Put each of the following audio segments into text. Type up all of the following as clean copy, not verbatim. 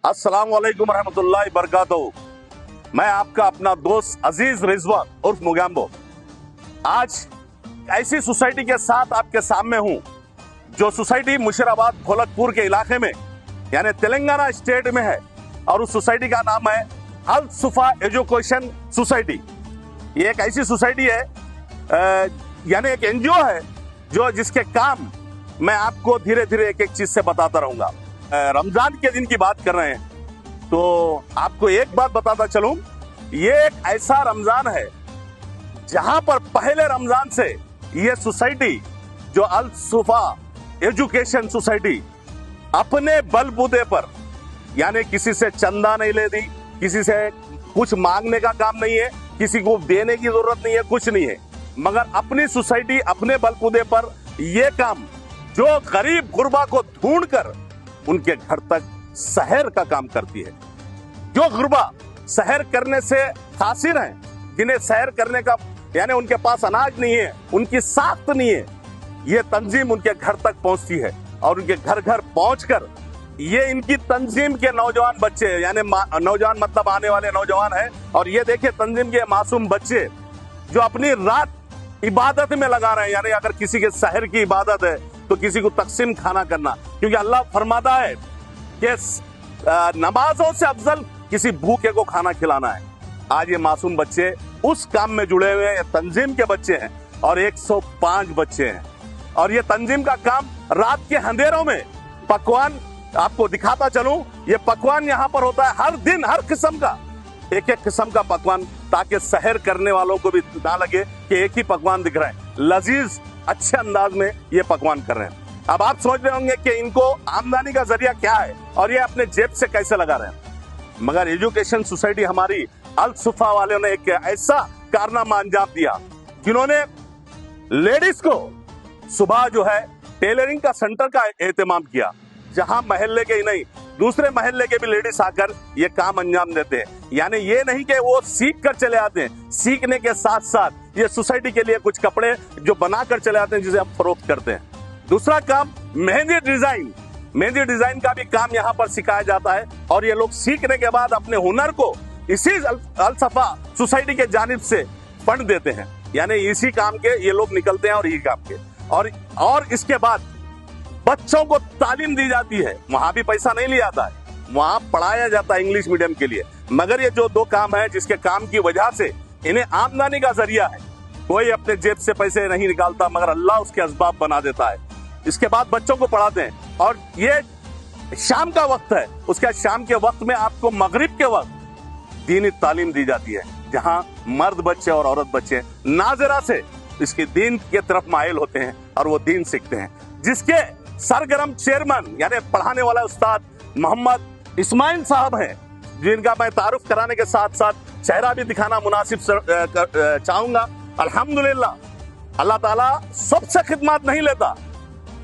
अस्सलाम वालेकुम रहमतुल्लाहि बरकातहू। मैं आपका अपना दोस्त अजीज रिजवान उर्फ मुगैम्बो आज ऐसी सोसाइटी के साथ आपके सामने हूं जो सोसाइटी मुशीराबाद खोलकपुर के इलाके में यानी तेलंगाना स्टेट में है और उस सोसाइटी का नाम है अल सुफा एजुकेशन सोसाइटी। ये एक ऐसी सोसाइटी है यानी एक एनजीओ है जो जिसके काम मैं आपको धीरे धीरे एक एक चीज से बताता रहूंगा। रमजान के दिन की बात कर रहे हैं तो आपको एक बात बताता चलूं, ये एक ऐसा रमजान है जहां पर पहले रमजान से ये सोसाइटी जो अल सुफा एजुकेशन सोसाइटी अपने बलबूते पर यानी किसी से चंदा नहीं लेती, किसी से कुछ मांगने का काम नहीं है, किसी को देने की जरूरत नहीं है, कुछ नहीं है, मगर अपनी सोसाइटी अपने बलबूते पर ये काम जो गरीब गुरबा को ढूंढ कर उनके घर तक सहर का काम करती है। जो गुरबा सहर करने से कासिर हैं, जिन्हें सहर करने का यानी उनके पास अनाज नहीं है, उनकी साख्त नहीं है, ये तंजीम उनके घर तक पहुंचती है और उनके घर घर पहुंचकर ये इनकी तंजीम के नौजवान बच्चे यानी नौजवान मतलब आने वाले नौजवान हैं और ये देखिए तंजीम के मासूम बच्चे जो अपनी रात इबादत में लगा रहे हैं। यानी अगर किसी के सहर की इबादत है तो किसी को तकसीम खाना करना, क्योंकि अल्लाह फरमाता है कि नमाजों से अफजल किसी भूखे को खाना खिलाना है। आज ये मासूम बच्चे उस काम में जुड़े हुए हैं। तंजीम के बच्चे हैं और 105 बच्चे हैं और ये तंजीम का काम रात के अंधेरों में पकवान आपको दिखाता चलूं। ये पकवान यहाँ पर होता है हर दिन, हर किस्म का एक एक किस्म का पकवान, ताकि सहर करने वालों को भी ना लगे कि एक ही पकवान दिख रहा है। लजीज अच्छे अंदाज में ये पकवान कर रहे हैं। अब आप सोच रहे होंगे कि इनको आमदनी का जरिया क्या है और ये अपने जेब से कैसे लगा रहे हैं, मगर एजुकेशन सोसाइटी हमारी अल सुफा वालों ने एक ऐसा कारनामा अंजाम दिया जिन्होंने लेडीज को सुबह जो है टेलरिंग का सेंटर का एहतमाम किया, जहां महल्ले के ही नहीं दूसरे महल्ले के भी लेडीज आकर ये काम अंजाम देते हैं। यानी ये नहीं कि वो सीख कर चले आते हैं, सीखने के साथ साथ ये सोसाइटी के लिए कुछ कपड़े जो बना कर चले आते हैं जिसे हम फरोख्त करते हैं। दूसरा काम मेहंदी डिजाइन का भी काम यहाँ पर सिखाया जाता है और ये लोग सीखने के बाद अपने हुनर को इसी अल सुफा सोसाइटी के जानिब से फंड देते हैं। यानी इसी काम के ये लोग निकलते हैं और यही काम के और इसके बाद बच्चों को तालीम दी जाती है। वहां भी पैसा नहीं लिया जाता है, वहां पढ़ाया जाता है इंग्लिश मीडियम के लिए। मगर ये जो दो काम है जिसके काम की वजह से इन्हें आमदनी का जरिया है, कोई अपने जेब से पैसे नहीं निकालता मगर अल्लाह उसके असबाब बना देता है। इसके बाद बच्चों को पढ़ाते हैं और ये शाम का वक्त है, उसके शाम के वक्त में आपको मगरिब के वक्त दीनी तालीम दी जाती है, जहां मर्द बच्चे और औरत बच्चे नाजरा से इसके दीन के तरफ माइल होते हैं और वो दीन सीखते हैं। जिसके सरगर्म चेयरमैन यानी पढ़ाने वाला उस्ताद मोहम्मद इस्माइल साहब हैं, जिनका मैं तारुफ कराने के साथ साथ चेहरा भी दिखाना मुनासिब चाहूंगा। अल्हम्दुलिल्लाह अल्लाह ताला सबसे खिदमत नहीं लेता,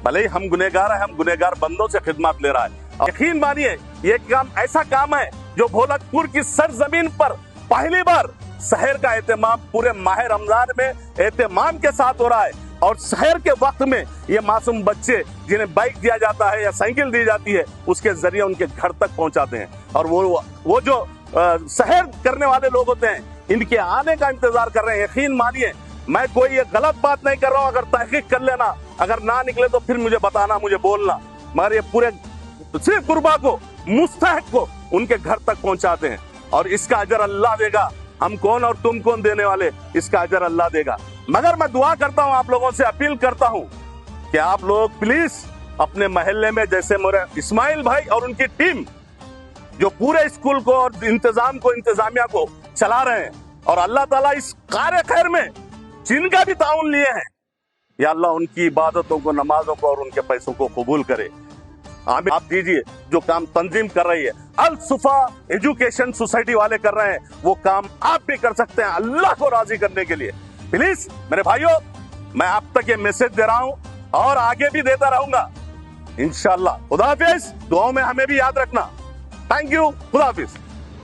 भले ही हम गुनहगार हैं, हम गुनहगार बंदों से खिदमत ले रहा है। यकीन मानिए ये काम ऐसा काम है जो भोलकपुर की सरजमीन पर पहली बार सहर का एहतमाम पूरे माह रमजान में एहतमाम के साथ हो रहा है और सहर के वक्त में ये मासूम बच्चे जिन्हें बाइक दिया जाता है या साइकिल दी जाती है उसके जरिए उनके घर तक पहुंचाते हैं और वो जो सहर करने वाले लोग होते हैं इनके आने का इंतजार कर रहे हैं। यकीन मानिए मैं कोई ये गलत बात नहीं कर रहा हूँ, अगर तहकीक कर लेना, अगर ना निकले तो फिर मुझे बताना, मुझे बोलना, मगर ये पूरे सिर्फ गुरबा को मुस्तहक को उनके घर तक पहुंचाते हैं और इसका अजर अल्लाह देगा। हम कौन और तुम कौन देने वाले, इसका अजर अल्लाह देगा। मगर मैं दुआ करता हूं, आप लोगों से अपील करता हूं कि आप लोग प्लीज अपने महल्ले में जैसे मेरे इस्माइल भाई और उनकी टीम जो पूरे स्कूल को और इंतजामिया को चला रहे हैं और अल्लाह ताला इस कार्य खैर में जिनका भी ताउन लिए हैं, या अल्लाह उनकी इबादतों को, नमाजों को और उनके पैसों को कबूल करे। आप दीजिए जो काम तंजीम कर रही है अल सुफा एजुकेशन सोसाइटी वाले कर रहे हैं, वो काम आप भी कर सकते हैं अल्लाह को राजी करने के लिए। प्लीज मेरे भाइयों, मैं आप तक ये मैसेज दे रहा हूं और आगे भी देता रहूंगा इंशाअल्लाह। खुदा हाफिज, दुआओं में हमें भी याद रखना। थैंक यू, खुदा हाफिज।